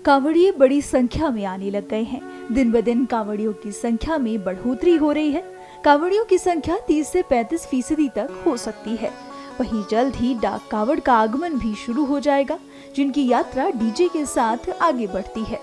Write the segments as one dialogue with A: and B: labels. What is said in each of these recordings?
A: कांवड़िए बड़ी संख्या में आने लग गए हैं। दिन ब दिन कांवड़ियों की संख्या में बढ़ोतरी हो रही है। कांवड़ियों की संख्या 30 से 35% तक हो सकती है। वहीं जल्द ही डाक कांवड़ का आगमन भी शुरू हो जाएगा, जिनकी यात्रा डीजे के साथ आगे बढ़ती है।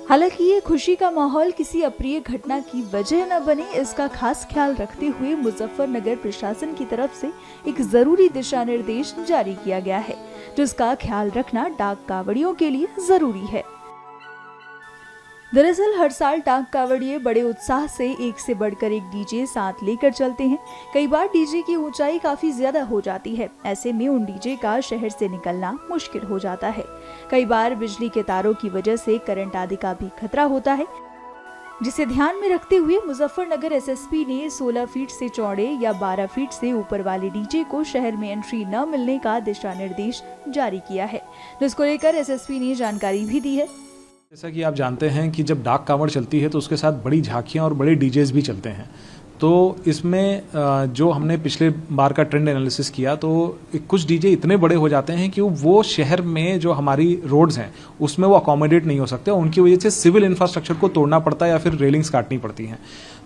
A: हालांकि ये खुशी का माहौल किसी अप्रिय घटना की वजह न बने, इसका खास ख्याल रखते हुए मुजफ्फरनगर प्रशासन की तरफ से एक जरूरी दिशा निर्देश जारी किया गया है, जिसका ख्याल रखना डाक कांवड़ियों के लिए जरूरी है। दरअसल हर साल डाक कांवड़िए बड़े उत्साह से एक से बढ़कर एक डीजे साथ लेकर चलते हैं। कई बार डीजे की ऊंचाई काफी ज्यादा हो जाती है। ऐसे में उन डीजे का शहर से निकलना मुश्किल हो जाता है। कई बार बिजली के तारों की वजह से करंट आदि का भी खतरा होता है, जिसे ध्यान में रखते हुए मुजफ्फरनगर एसएसपी ने 16 फीट से चौड़े या 12 फीट से ऊपर वाले डीजे को शहर में एंट्री न मिलने का दिशा निर्देश जारी किया है, जिसको लेकर एसएसपी ने जानकारी भी दी है।
B: जैसा कि आप जानते हैं कि जब डाक कांवड़ चलती है तो उसके साथ बड़ी झांकियां और बड़े डीजेस भी चलते हैं। तो इसमें जो हमने पिछले बार का ट्रेंड एनालिसिस किया तो कुछ डीजे इतने बड़े हो जाते हैं कि वो शहर में जो हमारी रोड्स हैं उसमें वो अकोमोडेट नहीं हो सकते। उनकी वजह से सिविल इंफ्रास्ट्रक्चर को तोड़ना पड़ता है या फिर रेलिंग्स काटनी पड़ती हैं।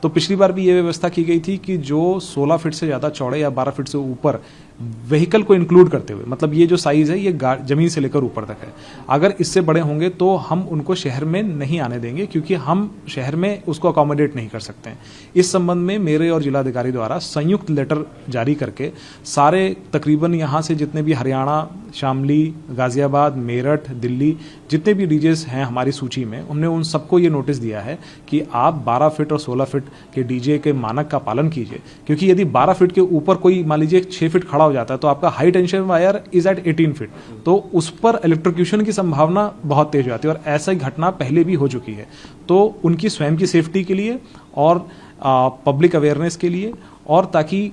B: तो पिछली बार भी ये व्यवस्था की गई थी कि जो 16 फीट से ज़्यादा चौड़े या 12 फीट से ऊपर व्हीकल को इंक्लूड करते हुए, मतलब ये जो साइज़ है ये जमीन से लेकर ऊपर तक है, अगर इससे बड़े होंगे तो हम उनको शहर में नहीं आने देंगे, क्योंकि हम शहर में उसको अकोमोडेट नहीं कर सकते हैं। इस संबंध में मेरे और जिलाधिकारी द्वारा संयुक्त लेटर जारी करके सारे तकरीबन यहाँ से जितने भी हरियाणा, शामली, गाजियाबाद, मेरठ, दिल्ली जितने भी डीजेस हैं हमारी सूची में, हमने उन सबको ये नोटिस दिया है कि आप 12 फीट और 16 फीट के डीजे के मानक का पालन कीजिए। क्योंकि यदि 12 फीट के ऊपर कोई मान लीजिए 6 फीट खड़ा हो जाता है तो आपका high tension wire is at 18 feet, तो उस पर इलेक्ट्रोक्यूशन की संभावना बहुत तेज हो जाती है और ऐसी घटना पहले भी हो चुकी है। तो उनकी स्वयं की सेफ्टी के लिए और पब्लिक अवेयरनेस के लिए, और ताकि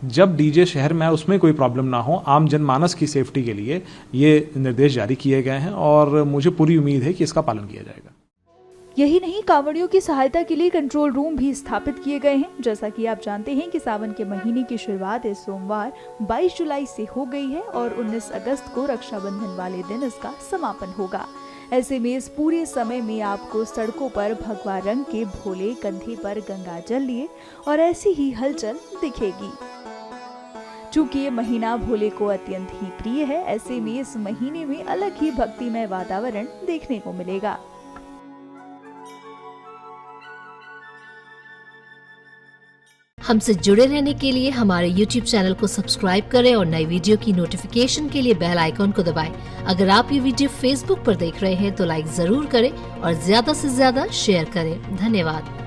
B: जब डीजे शहर में आए उसमें कोई प्रॉब्लम ना हो, आम जनमानस की सेफ्टी के लिए ये निर्देश जारी किए गए हैं और मुझे पूरी उम्मीद है कि इसका पालन किया जाएगा।
A: यही नहीं, कांवड़ियों की सहायता के लिए कंट्रोल रूम भी स्थापित किए गए हैं। जैसा कि आप जानते हैं कि सावन के महीने की शुरुआत इस सोमवार 22 जुलाई से हो गई है और 19 अगस्त को रक्षाबंधन वाले दिन इसका समापन होगा। ऐसे में इस पूरे समय में आपको सड़कों पर भगवा रंग के भोले कंधे पर गंगा जल लिए और ऐसी ही हलचल दिखेगी। चूंकि ये महीना भोले को अत्यंत ही प्रिय है, ऐसे में इस महीने में अलग ही भक्तिमय वातावरण देखने को मिलेगा।
C: हमसे जुड़े रहने के लिए हमारे YouTube चैनल को सब्सक्राइब करें और नई वीडियो की नोटिफिकेशन के लिए बेल आइकॉन को दबाएं। अगर आप ये वीडियो Facebook पर देख रहे हैं तो लाइक जरूर करें और ज्यादा से ज्यादा शेयर करें। धन्यवाद।